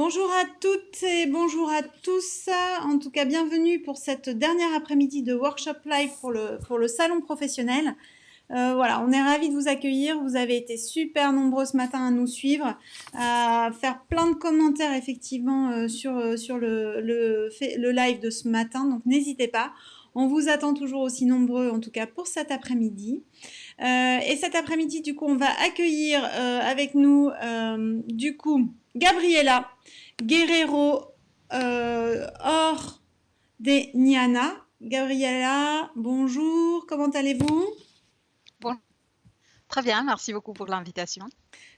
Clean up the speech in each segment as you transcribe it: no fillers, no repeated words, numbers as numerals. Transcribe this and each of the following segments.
Bonjour à toutes et bonjour à tous. En tout cas, bienvenue pour cette dernière après-midi de workshop live pour le salon professionnel. Voilà, on est ravis de vous accueillir. Vous avez été super nombreux ce matin à nous suivre, à faire plein de commentaires effectivement sur le live de ce matin. Donc n'hésitez pas. On vous attend toujours aussi nombreux, en tout cas pour cet après-midi. Et cet après-midi, du coup, on va accueillir avec nous, du coup, Gabriela Guerrero Ordeniana. Gabriela, bonjour, comment allez-vous? Bon, très bien, merci beaucoup pour l'invitation.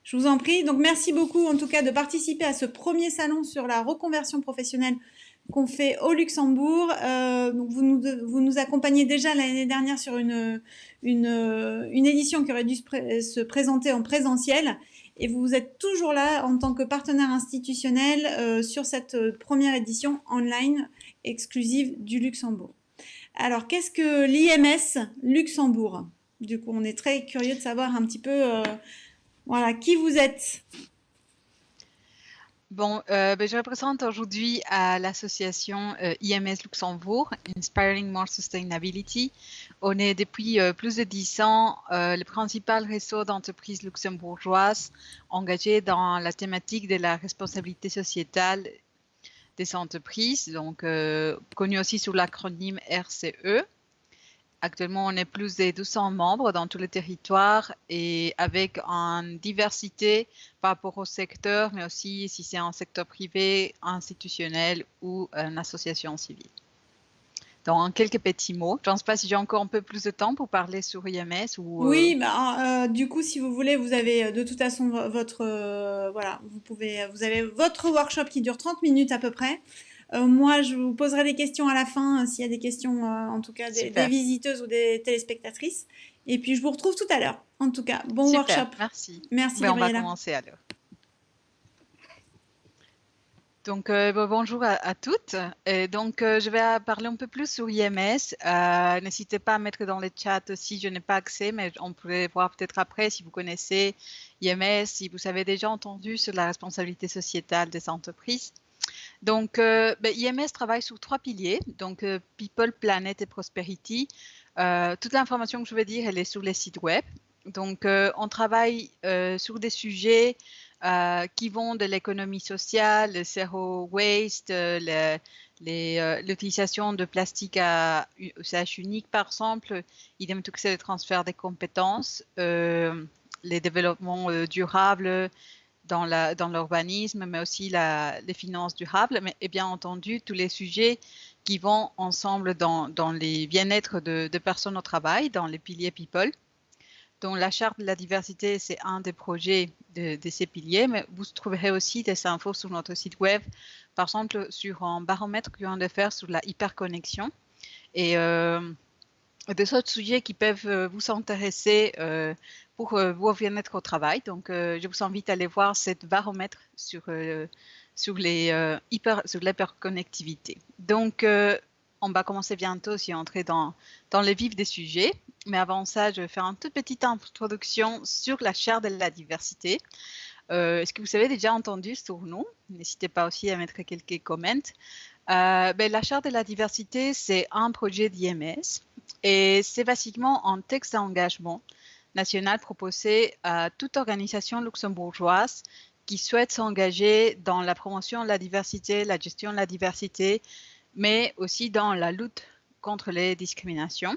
Je vous en prie. Donc, merci beaucoup, en tout cas, de participer à ce premier salon sur la reconversion professionnelle qu'on fait au Luxembourg. Donc vous nous accompagnez déjà l'année dernière sur une édition qui aurait dû se présenter en présentiel. Et vous êtes toujours là en tant que partenaire institutionnel sur cette première édition online exclusive du Luxembourg. Alors, qu'est-ce que l'IMS Luxembourg? Du coup, on est très curieux de savoir un petit peu voilà, qui vous êtes. Bon, je représente aujourd'hui à l'association IMS Luxembourg, Inspiring More Sustainability. On est depuis plus de 10 ans le principal réseau d'entreprises luxembourgeoises engagées dans la thématique de la responsabilité sociétale des entreprises, donc connu aussi sous l'acronyme RCE. Actuellement, on est plus de 200 membres dans tout le territoire et avec une diversité par rapport au secteur, mais aussi si c'est un secteur privé, institutionnel ou une association civile. Donc, en quelques petits mots, je ne sais pas si j'ai encore un peu plus de temps pour parler sur IMS ou... Oui, bah, du coup, si vous voulez, vous avez de toute façon votre voilà, vous avez votre workshop qui dure 30 minutes à peu près. Moi, je vous poserai des questions à la fin, s'il y a des questions, en tout cas des Super, visiteuses ou des téléspectatrices. Et puis, je vous retrouve tout à l'heure. En tout cas, bon super, workshop. merci. Merci, Ben, on va Gabriela. commencer alors. Donc, bonjour à toutes. Et donc, je vais parler un peu plus sur IMS. N'hésitez pas à mettre dans le chat si je n'ai pas accès, mais on pourrait voir peut-être après si vous connaissez IMS, si vous avez déjà entendu sur la responsabilité sociétale des entreprises. Donc, IMS travaille sur 3 piliers, donc People, Planet et Prosperity. Toute l'information que je vais dire, elle est sur les sites web. Donc, on travaille sur des sujets qui vont de l'économie sociale, le zero waste, l'utilisation de plastique à usage unique, par exemple, idem tout que c'est le transfert des compétences, les développements durables dans l'urbanisme, mais aussi les finances durables, mais et bien entendu tous les sujets qui vont ensemble dans les bien-être de personnes au travail, dans les piliers People. Donc, la charte de la diversité, c'est un des projets de ces piliers, mais vous trouverez aussi des infos sur notre site web, par exemple sur un baromètre qu'on vient de faire sur la hyperconnexion et des autres sujets qui peuvent vous intéresser pour vos bien-être au travail. Donc, je vous invite à aller voir cette baromètre sur l'hyperconnectivité. Donc, on va commencer bientôt si entrer dans le vif des sujets. Mais avant ça, je vais faire une toute petite introduction sur la charte de la diversité. Est-ce que vous avez déjà entendu sur nous? N'hésitez pas aussi à mettre quelques commentaires. La charte de la diversité, c'est un projet d'IMS et c'est basiquement un texte d'engagement national proposé à toute organisation luxembourgeoise qui souhaite s'engager dans la promotion de la diversité, la gestion de la diversité, mais aussi dans la lutte contre les discriminations,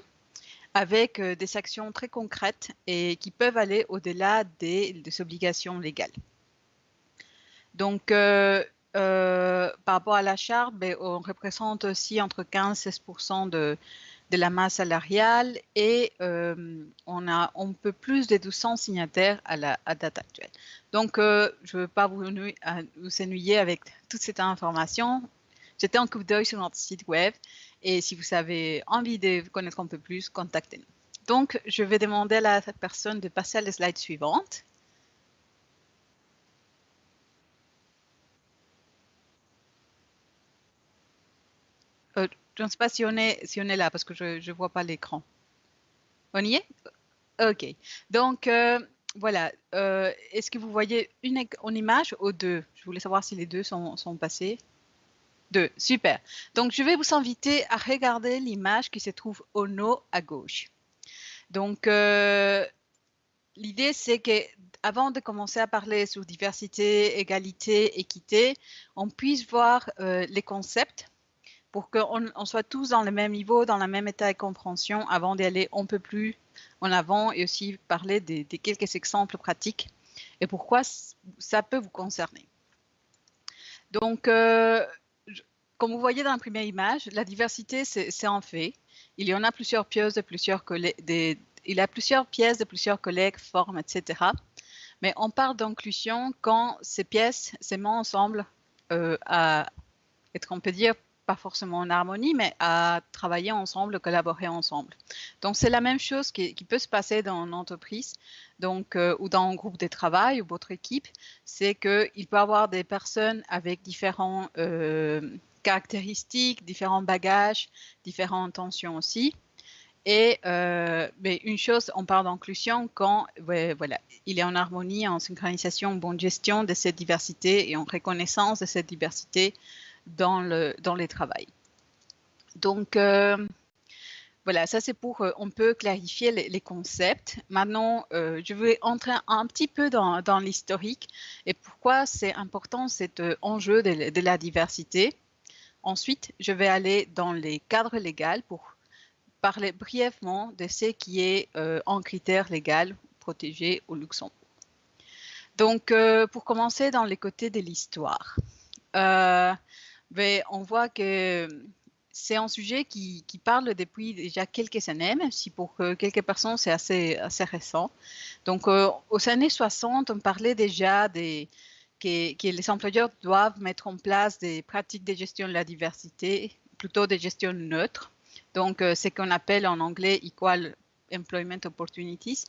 avec des actions très concrètes et qui peuvent aller au-delà des obligations légales. Donc, par rapport à la charte, on représente aussi entre 15 et 16% de la masse salariale et on a un peu plus de 200 signataires à date actuelle. Donc, je ne veux pas vous ennuyer avec toute cette information. Jetez un coup d'œil sur notre site web et si vous avez envie de connaître un peu plus, contactez-nous. Donc, je vais demander à la personne de passer à la slide suivante. Je ne sais pas si on est là parce que je ne vois pas l'écran. On y est? OK. Donc, voilà. Est-ce que vous voyez une image ou deux? Je voulais savoir si les deux sont passés. Deux, super. Donc, je vais vous inviter à regarder l'image qui se trouve au haut à gauche. Donc, l'idée, c'est que avant de commencer à parler sur diversité, égalité, équité, on puisse voir les concepts pour qu'on soit tous dans le même niveau, dans le même état de compréhension avant d'aller un peu plus en avant et aussi parler des quelques exemples pratiques et pourquoi ça peut vous concerner. Donc, comme vous voyez dans la première image, la diversité, c'est un fait. Il y en a plusieurs pièces de plusieurs collègues, il y a plusieurs pièces de plusieurs collègues, formes, etc. Mais on parle d'inclusion quand ces pièces se mettent ensemble à être, on peut dire, pas forcément en harmonie, mais à travailler ensemble, collaborer ensemble. Donc, c'est la même chose qui peut se passer dans une entreprise donc, ou dans un groupe de travail ou votre équipe, c'est qu'il peut y avoir des personnes avec différentes caractéristiques, différents bagages, différentes intentions aussi. Et mais une chose, on parle d'inclusion quand voilà, il est en harmonie, en synchronisation, en bonne gestion de cette diversité et en reconnaissance de cette diversité dans les travails. Donc, voilà, ça c'est pour, on peut clarifier les concepts. Maintenant, je vais entrer un petit peu dans l'historique et pourquoi c'est important cet enjeu de la diversité. Ensuite, je vais aller dans les cadres légaux pour parler brièvement de ce qui est en critère légal protégé au Luxembourg. Donc, pour commencer dans les côtés de l'histoire, on voit que c'est un sujet qui parle depuis déjà quelques années, même si pour quelques personnes c'est assez récent. Donc, aux années 60, on parlait déjà que les employeurs doivent mettre en place des pratiques de gestion de la diversité, plutôt de gestion neutre. Donc, ce qu'on appelle en anglais Equal Employment Opportunities,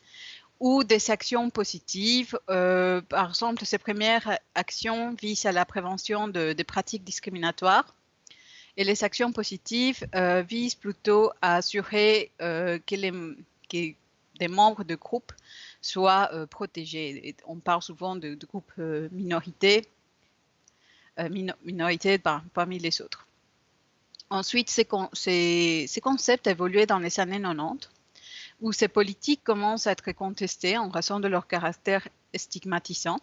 ou des actions positives. Par exemple, ces premières actions visent à la prévention de pratiques discriminatoires. Et les actions positives visent plutôt à assurer que des membres de groupes soient protégés. Et on parle souvent de groupes minorités parmi les autres. Ensuite, ces concepts évoluaient dans les années 90, où ces politiques commencent à être contestées en raison de leur caractère stigmatisant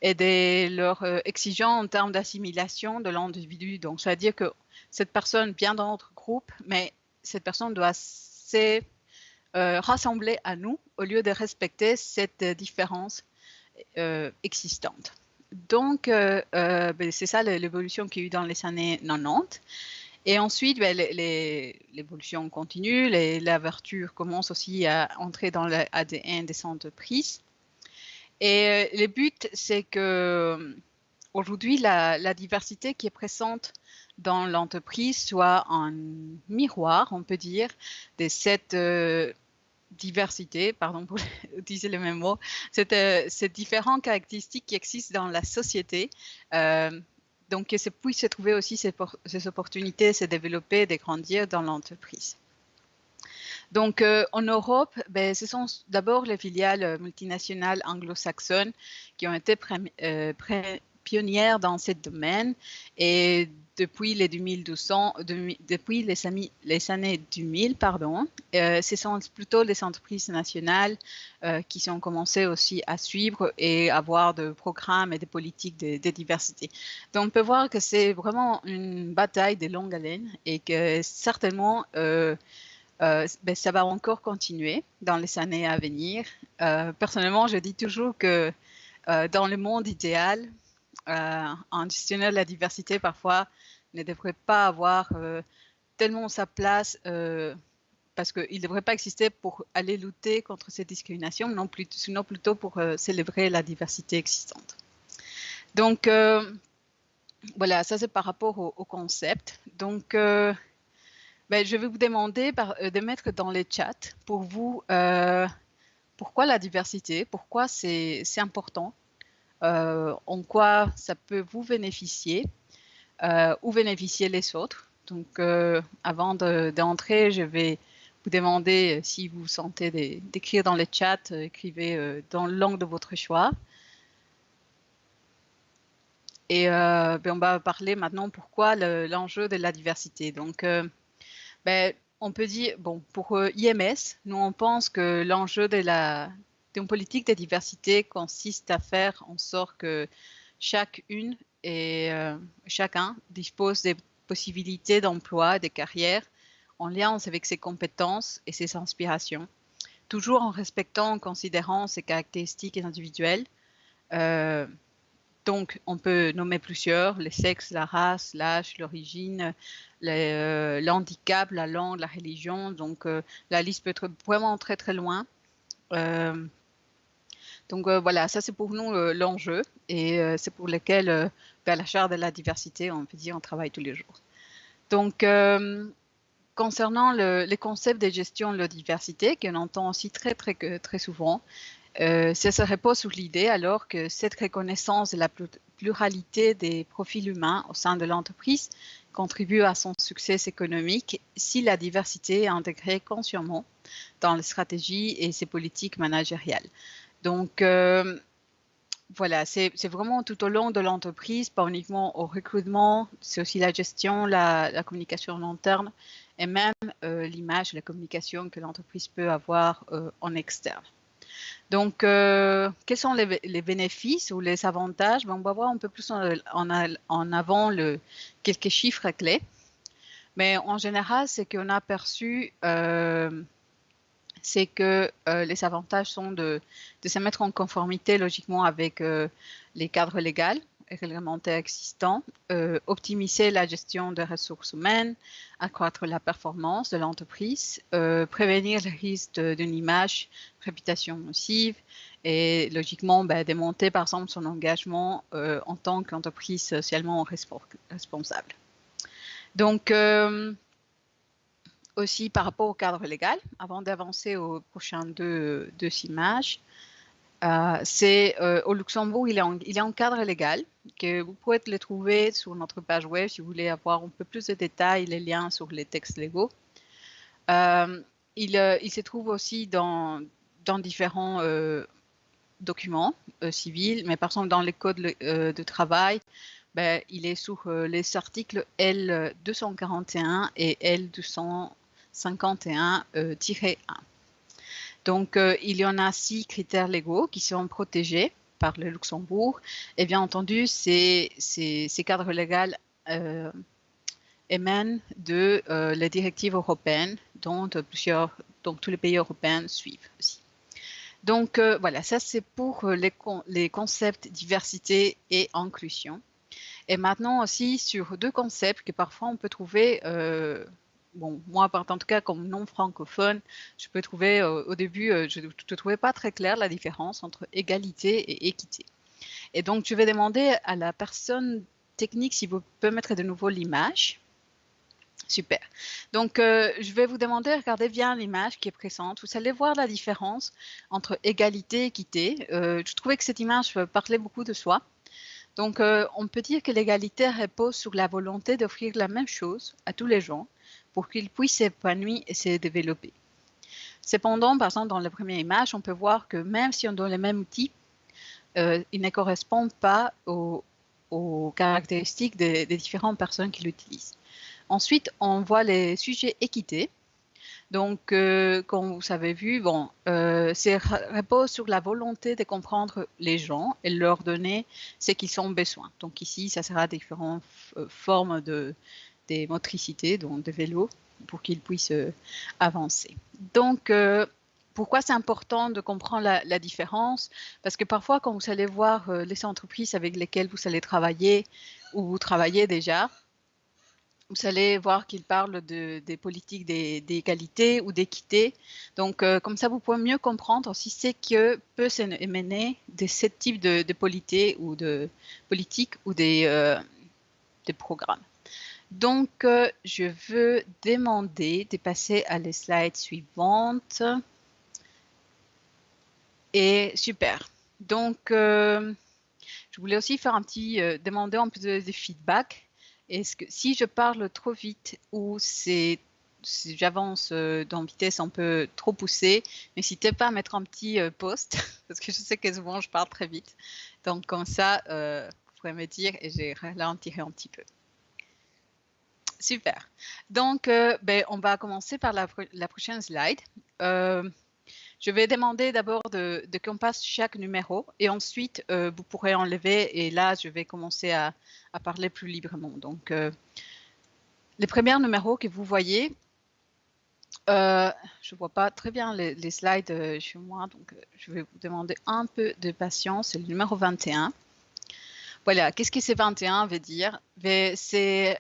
et de leur exigence en termes d'assimilation de l'individu. Donc, c'est-à-dire que cette personne vient dans notre groupe, mais cette personne doit se rassembler à nous au lieu de respecter cette différence existante. Donc, c'est ça l'évolution qu'il y a eu dans les années 90. Et ensuite, l'évolution continue, l'ouverture commence aussi à entrer dans l'ADN des entreprises. Et le but, c'est que aujourd'hui, la diversité qui est présente dans l'entreprise soit un miroir, on peut dire, de cette diversité, pardon pour utiliser le même mot, ces différentes caractéristiques qui existent dans la société. Donc, que ça puisse se trouver aussi ces opportunités, se développer, de grandir dans l'entreprise. Donc, en Europe, ce sont d'abord les filiales multinationales anglo-saxonnes qui ont été pionnières dans ce domaine. Et depuis les années 2000, ce sont plutôt les entreprises nationales qui ont commencé aussi à suivre et avoir des programmes et des politiques de diversité. Donc, on peut voir que c'est vraiment une bataille de longue haleine et que certainement, ça va encore continuer dans les années à venir. Personnellement, je dis toujours que dans le monde idéal, un gestionnaire de la diversité parfois ne devrait pas avoir tellement sa place parce qu'il ne devrait pas exister pour aller lutter contre ces discriminations, sinon plutôt pour célébrer la diversité existante. Donc, voilà, ça c'est par rapport au concept. Donc, je vais vous demander de mettre dans les chats pour vous pourquoi la diversité, pourquoi c'est important, en quoi ça peut vous bénéficier ou bénéficier les autres. Donc, avant d'entrer, je vais vous demander si vous sentez d'écrire dans le chat, écrivez dans la langue de votre choix. Et on va parler maintenant pourquoi l'enjeu de la diversité. Donc, on peut dire, bon, pour IMS, nous on pense que l'enjeu d'une politique de diversité consiste à faire en sorte que chacune et chacun dispose des possibilités d'emploi, des carrières en lien avec ses compétences et ses inspirations, toujours en respectant, en considérant ses caractéristiques individuelles. Donc, on peut nommer plusieurs, les sexes, la race, l'âge, l'origine, l'handicap, la langue, la religion. Donc, la liste peut être vraiment très, très loin. Donc, voilà, ça c'est pour nous l'enjeu et c'est pour lequel, vers la charte de la diversité, on peut dire, on travaille tous les jours. Donc, concernant les concepts de gestion de la diversité, qu'on entend aussi très, très, très souvent, ça se repose sur l'idée alors que cette reconnaissance de la pluralité des profils humains au sein de l'entreprise contribue à son succès économique si la diversité est intégrée consciemment dans les stratégies et ses politiques managériales. Donc, voilà, c'est vraiment tout au long de l'entreprise, pas uniquement au recrutement, c'est aussi la gestion, la communication en interne et même l'image, la communication que l'entreprise peut avoir en externe. Donc, quels sont les bénéfices ou les avantages? On va voir un peu plus en avant quelques chiffres clés. Mais en général, ce qu'on a perçu, c'est que les avantages sont de se mettre en conformité logiquement avec les cadres légaux et réglementaires existants, optimiser la gestion des ressources humaines, accroître la performance de l'entreprise, prévenir le risque d'une image, réputation nocive et logiquement démonter par exemple son engagement en tant qu'entreprise socialement responsable. Donc, aussi par rapport au cadre légal, avant d'avancer aux prochaines deux images, au Luxembourg, il est en cadre légal, que vous pouvez le trouver sur notre page web si vous voulez avoir un peu plus de détails, les liens sur les textes légaux. Il se trouve aussi dans différents documents civils, mais par exemple dans les codes de travail, il est sur les articles L241 et L251-1. Donc, il y en a 6 critères légaux qui sont protégés par le Luxembourg. Et bien entendu, ces cadres légaux émanent de la directive européenne dont tous les pays européens suivent aussi. Donc, voilà, ça c'est pour les concepts diversité et inclusion. Et maintenant aussi sur deux concepts que parfois on peut trouver, bon, moi en tout cas comme non francophone, je peux trouver au début, je ne trouvais pas très clair la différence entre égalité et équité. Et donc je vais demander à la personne technique si vous pouvez mettre de nouveau l'image. Super. Donc, je vais vous demander de regarder bien l'image qui est présente. Vous allez voir la différence entre égalité et équité. Je trouvais que cette image parlait beaucoup de soi. Donc, on peut dire que l'égalité repose sur la volonté d'offrir la même chose à tous les gens pour qu'ils puissent s'épanouir et se développer. Cependant, par exemple, dans la première image, on peut voir que même si on donne les mêmes outils, ils ne correspondent pas aux caractéristiques des différentes personnes qui l'utilisent. Ensuite, on voit les sujets équité. Donc, comme vous avez vu, bon, ça repose sur la volonté de comprendre les gens et leur donner ce qu'ils ont besoin. Donc ici, ça sera différentes formes des motricités, donc de vélo, pour qu'ils puissent avancer. Donc, pourquoi c'est important de comprendre la différence? Parce que parfois, quand vous allez voir les entreprises avec lesquelles vous allez travailler ou vous travaillez déjà, vous allez voir qu'ils parlent des politiques d'égalité ou d'équité. Donc, comme ça, vous pouvez mieux comprendre aussi ce que peut s'émaner de ce type de politique ou des programmes. Donc, je veux demander de passer à la slide suivante. Et super. Donc, je voulais aussi faire demander un peu de feedback. Est-ce que si je parle trop vite ou c'est si j'avance dans vitesse un peu trop poussée, n'hésitez pas à mettre un petit post, parce que je sais que souvent je parle très vite. Donc comme ça, vous pourrez me dire et je ralentirai un petit peu. Super. Donc, on va commencer par la prochaine slide. Je vais demander d'abord de qu'on passe chaque numéro et ensuite vous pourrez enlever et là je vais commencer à parler plus librement. Donc les premiers numéros que vous voyez, je ne vois pas très bien les slides chez moi, donc je vais vous demander un peu de patience. C'est le numéro 21. Voilà, qu'est-ce que c'est 21 veut dire? Ces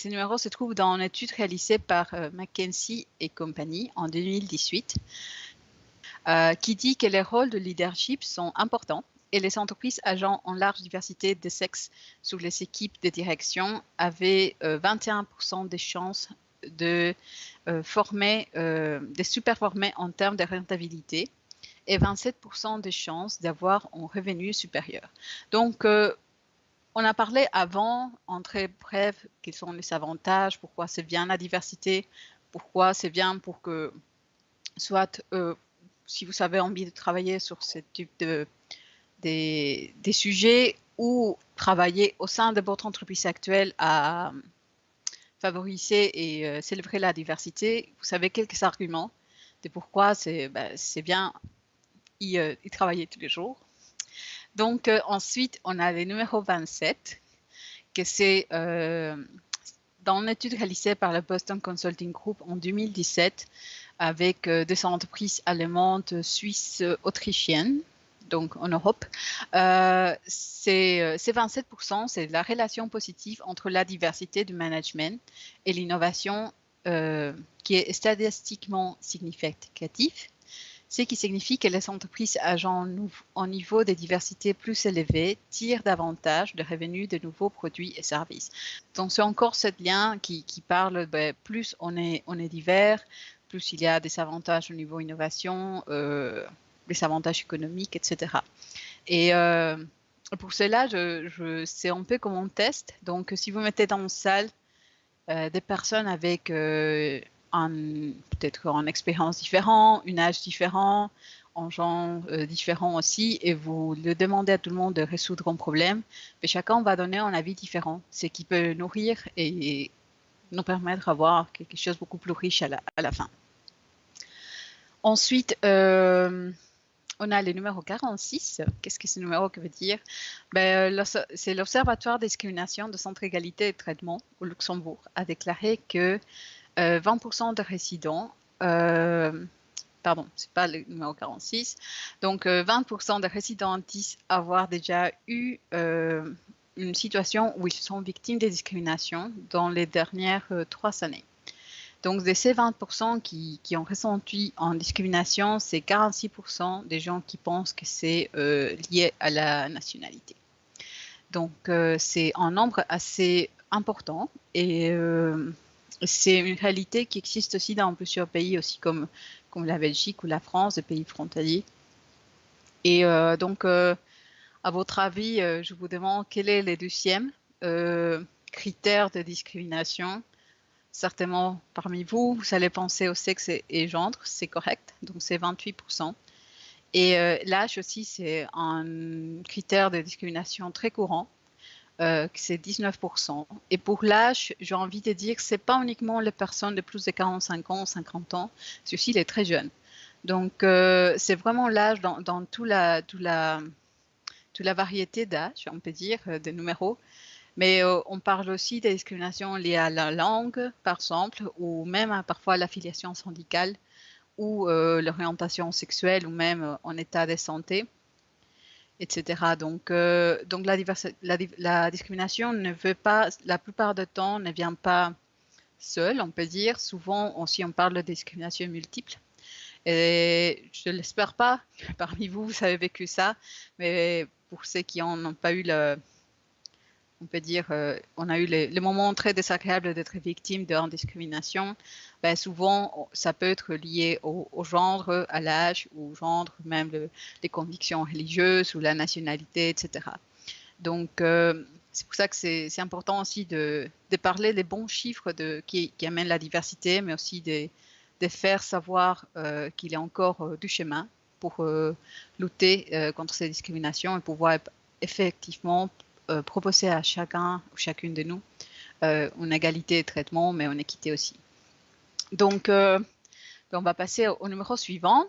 numéros se trouvent dans une étude réalisée par McKinsey et compagnie en 2018. Qui dit que les rôles de leadership sont importants et les entreprises agent en large diversité de sexe sur les équipes de direction avaient 21% des chances de superformer en termes de rentabilité et 27% des chances d'avoir un revenu supérieur. Donc, on a parlé avant, en très bref, quels sont les avantages, pourquoi c'est bien la diversité, pourquoi c'est bien pour que soit si vous avez envie de travailler sur ce type des sujets ou travailler au sein de votre entreprise actuelle à favoriser et célébrer la diversité, vous savez quelques arguments de pourquoi c'est bien y travailler tous les jours. Donc ensuite, on a le numéro 27, que c'est dans une étude réalisée par le Boston Consulting Group en 2017, avec des entreprises allemandes, suisses, autrichiennes, donc en Europe. C'est 27%, c'est la relation positive entre la diversité du management et l'innovation qui est statistiquement significative, ce qui signifie que les entreprises agent en niveau de diversité plus élevé tirent davantage de revenus de nouveaux produits et services. Donc c'est encore ce lien qui parle, plus on est divers, plus il y a des avantages au niveau innovation, des avantages économiques, etc. Et pour cela, c'est un peu comme un test. Donc, si vous mettez dans une salle des personnes avec peut-être une expérience différente, un âge différent, un genre différent aussi, et vous le demandez à tout le monde de résoudre un problème, mais chacun va donner un avis différent, ce qui peut nourrir et nous permettre d'avoir quelque chose de beaucoup plus riche à la fin. Ensuite, on a le numéro 46. Qu'est-ce que ce numéro veut dire? C'est l'Observatoire des discriminations de Centre Égalité et Traitement au Luxembourg a déclaré que 20% de résidents, pardon, c'est pas le numéro 46, donc 20% de résidents disent avoir déjà eu une situation où ils sont victimes de discrimination dans les dernières 3 années. Donc, de ces 20% qui ont ressenti en discrimination, c'est 46% des gens qui pensent que c'est lié à la nationalité. Donc, c'est un nombre assez important et c'est une réalité qui existe aussi dans plusieurs pays, aussi comme la Belgique ou la France, des pays frontaliers. Et donc, à votre avis, je vous demande quel est le deuxième critère de discrimination. Certainement, parmi vous, vous allez penser au sexe et genre, c'est correct, donc c'est 28%. Et l'âge aussi, c'est un critère de discrimination très courant, c'est 19%. Et pour l'âge, j'ai envie de dire que ce n'est pas uniquement les personnes de plus de 45 ans, 50 ans, c'est aussi les très jeunes. Donc, c'est vraiment l'âge dans toute la variété d'âge, on peut dire, des numéros. Mais on parle aussi des discriminations liées à la langue, par exemple, ou même parfois à l'affiliation syndicale ou l'orientation sexuelle ou même en état de santé, etc. Donc la discrimination ne veut pas, la plupart du temps, ne vient pas seule, on peut dire. Souvent aussi, on parle de discrimination multiple. Et je ne l'espère pas, parmi vous, vous avez vécu ça, mais pour ceux qui n'ont pas eu on peut dire, on a eu les moments très désagréables d'être victime de discrimination. Souvent, ça peut être lié au genre, à l'âge, au genre, même les convictions religieuses ou la nationalité, etc. Donc, c'est pour ça que c'est important aussi de parler des bons chiffres qui amènent la diversité, mais aussi de faire savoir qu'il y a encore du chemin pour lutter contre ces discriminations et pouvoir effectivement proposer à chacun ou chacune de nous une égalité de traitement, mais une équité aussi. Donc, on va passer au numéro suivant.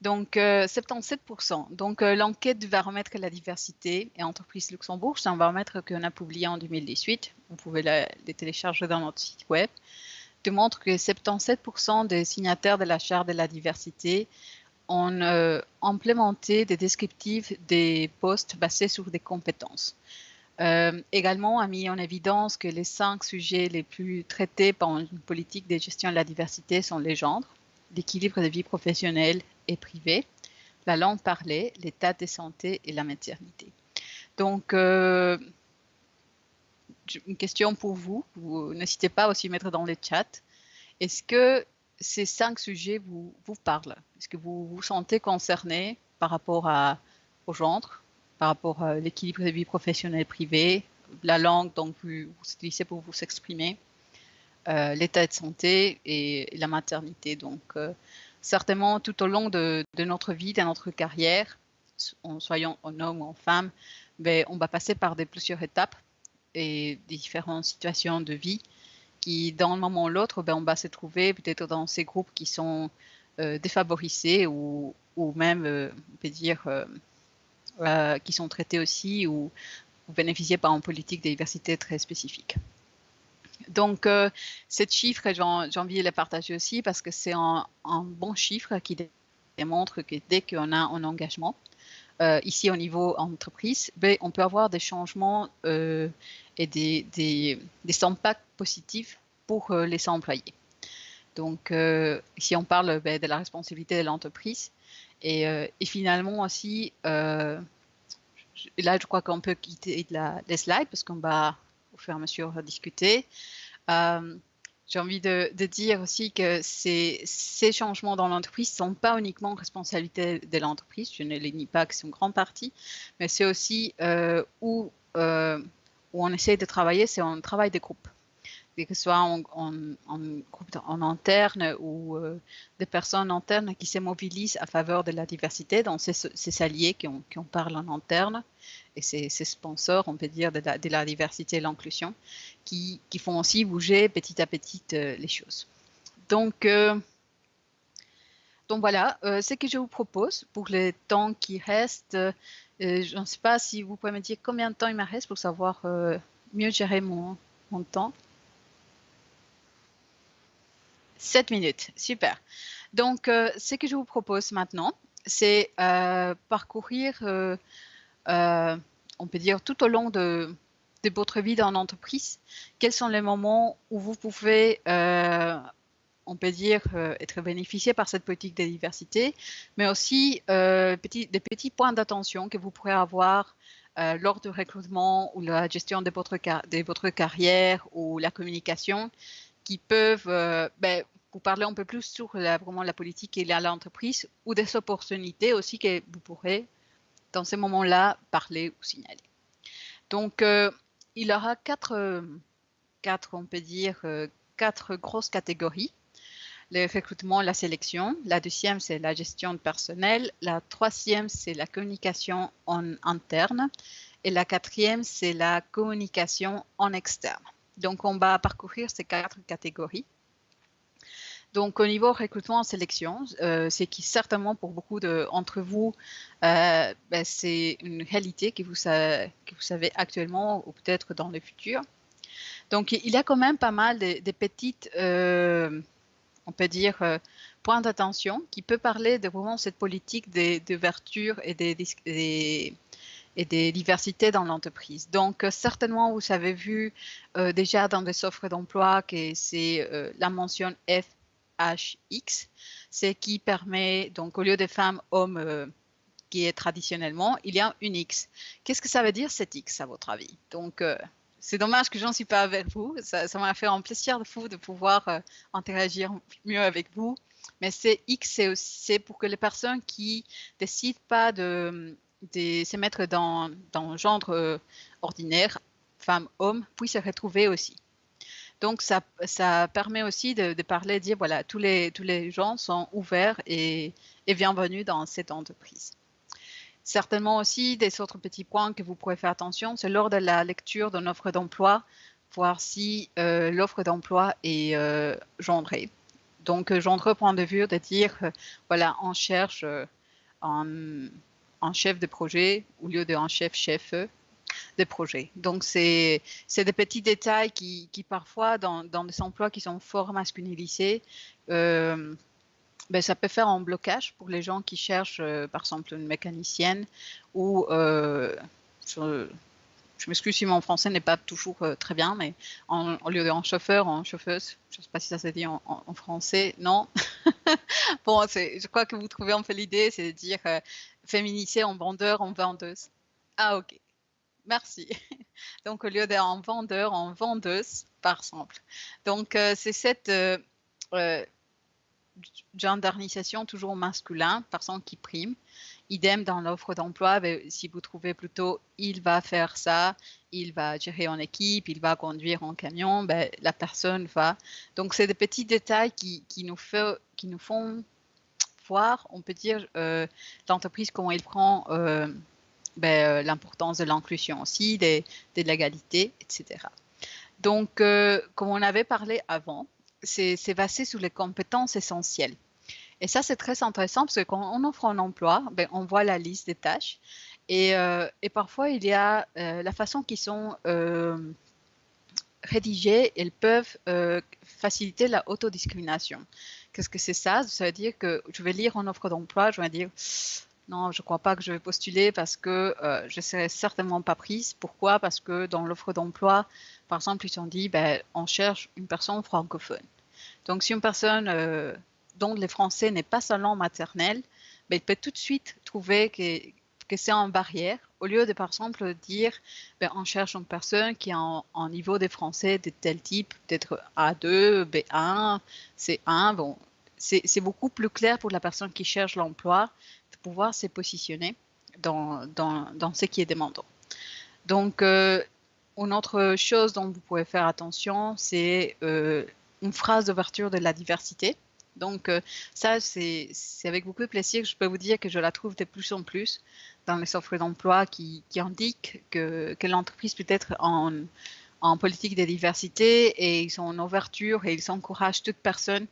Donc, 77%. Donc, l'enquête du baromètre de la diversité et entreprise Luxembourg, c'est un baromètre qu'on a publié en 2018. Vous pouvez les télécharger dans notre site web. Démontre que 77% des signataires de la Charte de la diversité ont implémenté des descriptifs des postes basés sur des compétences. Également, a mis en évidence que les 5 sujets les plus traités par une politique de gestion de la diversité sont les genres, l'équilibre de vie professionnelle et privée, la langue parlée, l'état de santé et la maternité. Donc, une question pour vous, n'hésitez pas aussi à mettre dans le chat. Est-ce que ces 5 sujets vous parlent? Est-ce que vous vous sentez concerné par rapport au genre, par rapport à l'équilibre de vie professionnelle et privée, la langue dont vous utilisez pour vous exprimer, l'état de santé et la maternité? Donc, certainement, tout au long de notre vie, de notre carrière, en soyant un homme ou une femme, ben, on va passer par plusieurs étapes et des différentes situations de vie qui, d'un moment ou l'autre, ben, on va se trouver peut-être dans ces groupes qui sont défavorisés ou même, on peut dire, qui sont traités aussi ou bénéficiés par une politique de diversité très spécifique. Donc, ce chiffre, j'ai envie de le partager aussi parce que c'est un bon chiffre qui démontre que dès qu'on a un engagement, ici au niveau entreprise, ben, on peut avoir des changements et des impacts positifs pour les employés. Donc, ici on parle ben, de la responsabilité de l'entreprise et finalement aussi, là je crois qu'on peut quitter les slides parce qu'on va au fur et à mesure discuter. J'ai envie de dire aussi que ces changements dans l'entreprise ne sont pas uniquement responsabilité de l'entreprise, je ne les nie pas que c'est une grande partie, mais c'est aussi où on essaie de travailler, c'est un travail de groupe. Que ce soit en groupe en interne ou des personnes internes qui se mobilisent à faveur de la diversité, dans ces alliés qui en parlent en interne, et ces sponsors, on peut dire, de la diversité et l'inclusion, qui font aussi bouger petit à petit les choses. Donc voilà, ce que je vous propose pour le temps qui reste, je ne sais pas si vous pouvez me dire combien de temps il me reste pour savoir mieux gérer mon temps. 7 minutes, super. Donc, ce que je vous propose maintenant, c'est parcourir, on peut dire, tout au long de votre vie dans l'entreprise, quels sont les moments où vous pouvez, on peut dire, être bénéficié par cette politique de diversité, mais aussi des petits points d'attention que vous pourrez avoir lors du recrutement ou la gestion de votre carrière ou la communication, qui peuvent ben, vous parler un peu plus sur vraiment la politique et l'entreprise ou des opportunités aussi que vous pourrez, dans ces moments-là, parler ou signaler. Donc, il y aura on peut dire, 4 grosses catégories. Le recrutement, la sélection. La deuxième, c'est la gestion de personnel. La troisième, c'est la communication en interne. Et la quatrième, c'est la communication en externe. Donc, on va parcourir ces 4 catégories. Donc, au niveau recrutement en sélection, c'est qui certainement pour beaucoup d'entre vous, ben, c'est une réalité que vous savez actuellement ou peut-être dans le futur. Donc, il y a quand même pas mal de petites, on peut dire, points d'attention qui peut parler de vraiment cette politique d'ouverture et des diversités dans l'entreprise. Donc, certainement, vous avez vu déjà dans des offres d'emploi que c'est la mention FHX, c'est qui permet, donc au lieu de femmes, hommes, qui est traditionnellement, il y a une X. Qu'est-ce que ça veut dire cette X à votre avis? Donc, c'est dommage que j'en suis pas avec vous. Ça m'a fait un plaisir de fou de pouvoir interagir mieux avec vous. Mais c'est X, c'est pour que les personnes qui décident pas de se mettre dans le genre ordinaire, femme, homme, puis se retrouver aussi. Donc, ça permet aussi de parler, de dire, voilà, tous les gens sont ouverts et bienvenus dans cette entreprise. Certainement aussi, des autres petits points que vous pourrez faire attention, c'est lors de la lecture d'une offre d'emploi, voir si l'offre d'emploi est genrée. Donc, genreux point de vue de dire, voilà, on cherche un chef de projet au lieu d'un chef de projet. Donc, c'est des petits détails qui parfois, dans des emplois qui sont fort masculinisés, ben, ça peut faire un blocage pour les gens qui cherchent, par exemple, une mécanicienne ou, je m'excuse si mon français n'est pas toujours très bien, mais au lieu d'un chauffeur, en chauffeuse, je ne sais pas si ça se dit en français, non. Bon, je crois que vous trouvez un peu l'idée, c'est de dire féminiser en vendeur, en vendeuse. Ah, ok. Merci. Donc, au lieu d'un vendeur, en vendeuse, par exemple. Donc, c'est cette genderisation toujours masculin, personne qui prime. Idem dans l'offre d'emploi, si vous trouvez plutôt il va faire ça, il va gérer en équipe, il va conduire en camion, ben, la personne va. Donc, c'est des petits détails qui nous font voir, on peut dire, l'entreprise, comment il prend l'importance de l'inclusion aussi, de l'égalité, etc. Donc, comme on avait parlé avant, c'est basé sur les compétences essentielles. Et ça, c'est très intéressant parce que quand on offre un emploi, ben, on voit la liste des tâches et parfois, il y a la façon qu'ils sont rédigées, elles peuvent faciliter la autodiscrimination. Qu'est-ce que c'est ça? Ça veut dire que je vais lire une offre d'emploi, je vais dire non, je ne crois pas que je vais postuler parce que je ne serai certainement pas prise. Pourquoi? Parce que dans l'offre d'emploi, par exemple, ils ont dit ben, on cherche une personne francophone. Donc, si une personne dont le français n'est pas sa langue maternelle, ben, il peut tout de suite trouver que c'est une barrière, au lieu de, par exemple, dire ben, on cherche une personne qui a un niveau de français de tel type, peut-être A2, B1, C1. Bon, c'est beaucoup plus clair pour la personne qui cherche l'emploi de pouvoir se positionner dans ce qui est demandant. Donc, une autre chose dont vous pouvez faire attention, c'est une phrase d'ouverture de la diversité. Donc, ça, c'est avec beaucoup de plaisir que je peux vous dire que je la trouve de plus en plus dans les offres d'emploi qui indiquent que l'entreprise peut être en politique de diversité et ils sont en ouverture et ils encouragent toute personne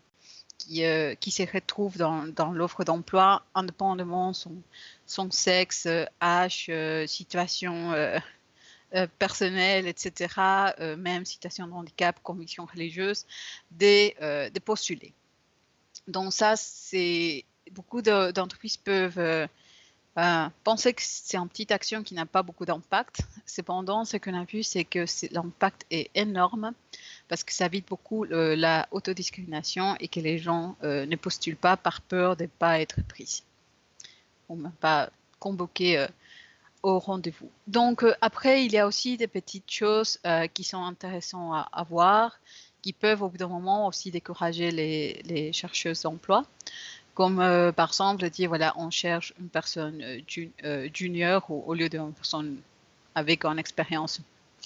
qui se retrouve dans l'offre d'emploi, indépendamment son sexe, âge, situation personnelle, etc., même situation de handicap, conviction religieuse, de postuler. Donc ça, c'est beaucoup d'entreprises peuvent penser que c'est une petite action qui n'a pas beaucoup d'impact. Cependant, ce qu'on a vu, c'est que l'impact est énorme parce que ça évite beaucoup la autodiscrimination et que les gens ne postulent pas par peur de ne pas être pris ou même pas convoqués au rendez-vous. Donc, après, il y a aussi des petites choses qui sont intéressantes à voir, qui peuvent au bout d'un moment aussi décourager les chercheuses d'emploi. Comme par exemple dire, voilà, on cherche une personne junior au lieu d'une personne avec une expérience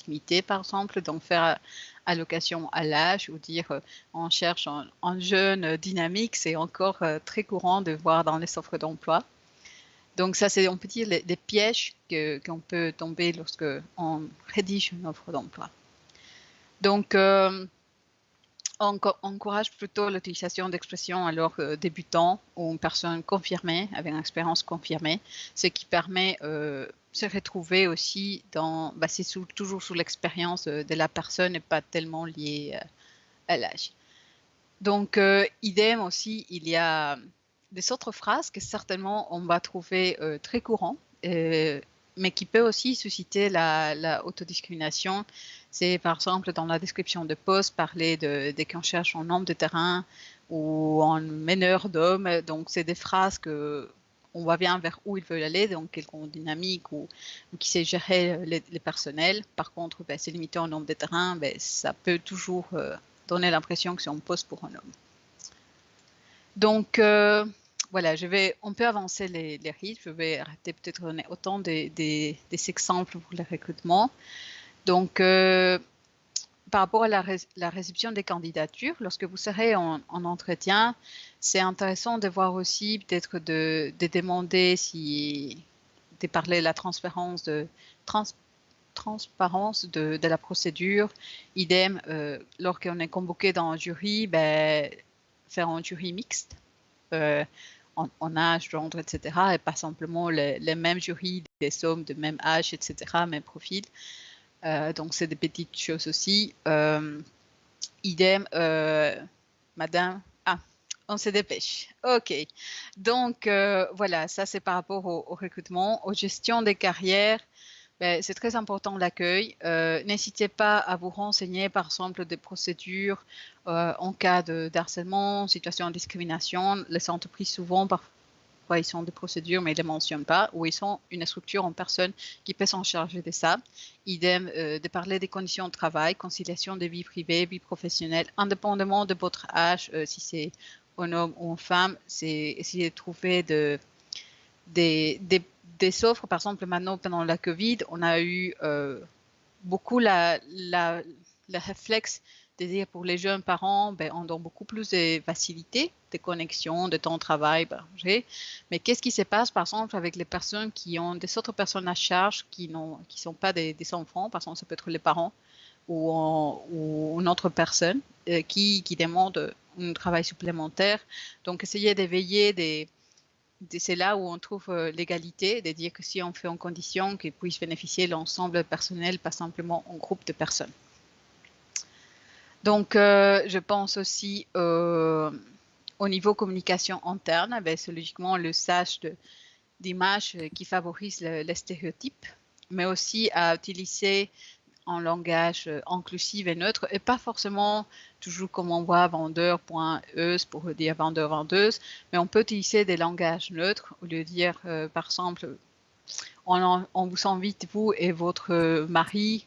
limitée, par exemple. Donc, faire allocation à l'âge ou dire on cherche un jeune dynamique, c'est encore très courant de voir dans les offres d'emploi. Donc, ça, c'est, on peut dire, les pièges qu'on peut tomber lorsque on rédige une offre d'emploi. Donc, on encourage plutôt l'utilisation d'expressions alors débutants ou une personne confirmée, avec une expérience confirmée, ce qui permet de se retrouver aussi basé toujours sur l'expérience de la personne et pas tellement lié à l'âge. Donc, idem aussi, il y a des autres phrases que certainement on va trouver très courantes, mais qui peut aussi susciter la autodiscrimination. C'est par exemple dans la description de poste, parler de qu'on cherche un homme de terrain ou un meneur d'hommes. Donc, c'est des phrases que on voit bien vers où ils veulent aller, donc quelqu'un dynamique ou qui sait gérer les personnels. Par contre, c'est limité en nombre de terrain, ça peut toujours donner l'impression que c'est un poste pour un homme. Donc, voilà, on peut avancer les rythmes. Je vais arrêter peut-être de donner autant des exemples pour le recrutement. Donc, par rapport à la réception des candidatures, lorsque vous serez en entretien, c'est intéressant de voir aussi peut-être de demander de parler de la transparence de la procédure. Idem, lorsqu'on est convoqué dans un jury, faire un jury mixte. En âge, genre, etc. Et pas simplement les mêmes jurys, des hommes de même âge, etc., même profil. Donc, c'est des petites choses aussi. Idem, madame. Ah, on se dépêche. OK. Donc, voilà, ça, c'est par rapport au recrutement. Aux gestions des carrières, c'est très important l'accueil. N'hésitez pas à vous renseigner, par exemple, des procédures en cas de harcèlement, situation de discrimination. Les entreprises, souvent, parfois, ils ont des procédures, mais ils ne les mentionnent pas, ou ils ont une structure en personne qui peut s'en charger de ça. Idem, de parler des conditions de travail, conciliation de vie privée, vie professionnelle, indépendamment de votre âge, si c'est un homme ou une femme, c'est essayer de trouver des offres. Par exemple, maintenant, pendant la Covid, on a eu beaucoup le réflexe de dire pour les jeunes parents, on donne beaucoup plus de facilité, de connexion, de temps de travail. Mais qu'est-ce qui se passe, par exemple, avec les personnes qui ont des autres personnes à charge qui ne sont pas des enfants, par exemple, ça peut être les parents ou une autre personne qui demande un travail supplémentaire. Donc, essayer d'éveiller c'est là où on trouve l'égalité, de dire que si on fait en condition qu'ils puissent bénéficier l'ensemble personnel, pas simplement un groupe de personnes. Donc, je pense aussi au niveau communication interne, c'est logiquement le sage d'image qui favorise les stéréotypes, mais aussi à utiliser un langage inclusif et neutre, et pas forcément toujours comme on voit vendeur.euse pour dire vendeur-vendeuse, mais on peut utiliser des langages neutres au lieu de dire, par exemple, on vous invite, vous et votre mari,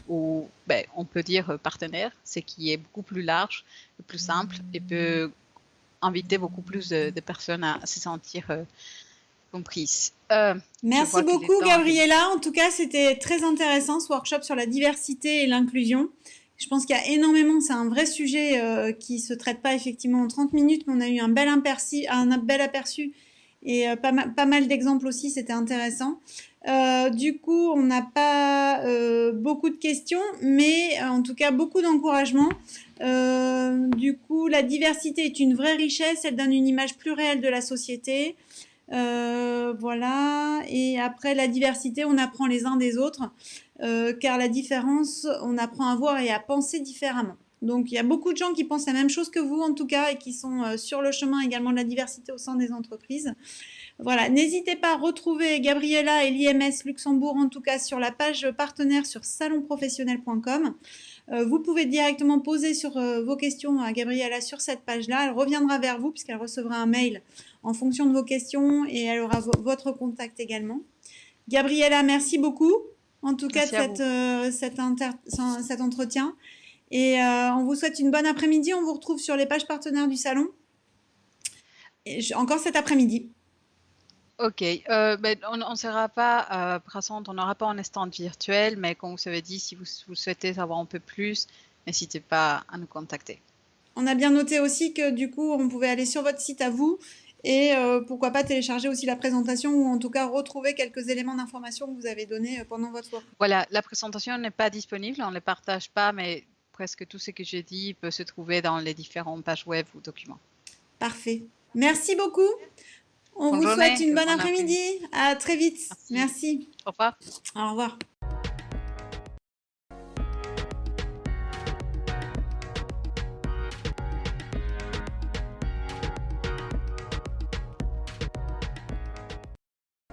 ou on peut dire partenaire, ce qui est beaucoup plus large, plus simple, et peut inviter beaucoup plus de personnes à se sentir comprises. Merci beaucoup, Gabriella. En tout cas, c'était très intéressant ce workshop sur la diversité et l'inclusion. Je pense qu'il y a énormément, c'est un vrai sujet qui se traite pas effectivement en 30 minutes, mais on a eu un bel aperçu et pas mal d'exemples aussi, c'était intéressant. Du coup, on n'a pas beaucoup de questions, mais en tout cas beaucoup d'encouragement. Du coup, la diversité est une vraie richesse, elle donne une image plus réelle de la société. Voilà. Et après, la diversité, on apprend les uns des autres, car la différence, on apprend à voir et à penser différemment. Donc, il y a beaucoup de gens qui pensent la même chose que vous, en tout cas, et qui sont sur le chemin également de la diversité au sein des entreprises. Voilà, n'hésitez pas à retrouver Gabriella et l'IMS Luxembourg, en tout cas sur la page partenaire sur salonprofessionnel.com. Vous pouvez directement poser vos questions à Gabriella sur cette page-là. Elle reviendra vers vous puisqu'elle recevra un mail en fonction de vos questions et elle aura votre contact également. Gabriella, merci beaucoup en tout cas de cet entretien. Et on vous souhaite une bonne après-midi. On vous retrouve sur les pages partenaires du salon. Encore cet après-midi. Ok, on ne sera pas présent, on n'aura pas un stand virtuel, mais comme vous avez dit, si vous souhaitez savoir un peu plus, n'hésitez pas à nous contacter. On a bien noté aussi que du coup, on pouvait aller sur votre site à vous et pourquoi pas télécharger aussi la présentation ou en tout cas retrouver quelques éléments d'information que vous avez donnés pendant votre workshop. Voilà, la présentation n'est pas disponible, on ne les partage pas, mais presque tout ce que j'ai dit peut se trouver dans les différentes pages web ou documents. Parfait. Merci beaucoup. On vous souhaite une bonne après-midi. À très vite. Merci. Merci. Au revoir. Au revoir.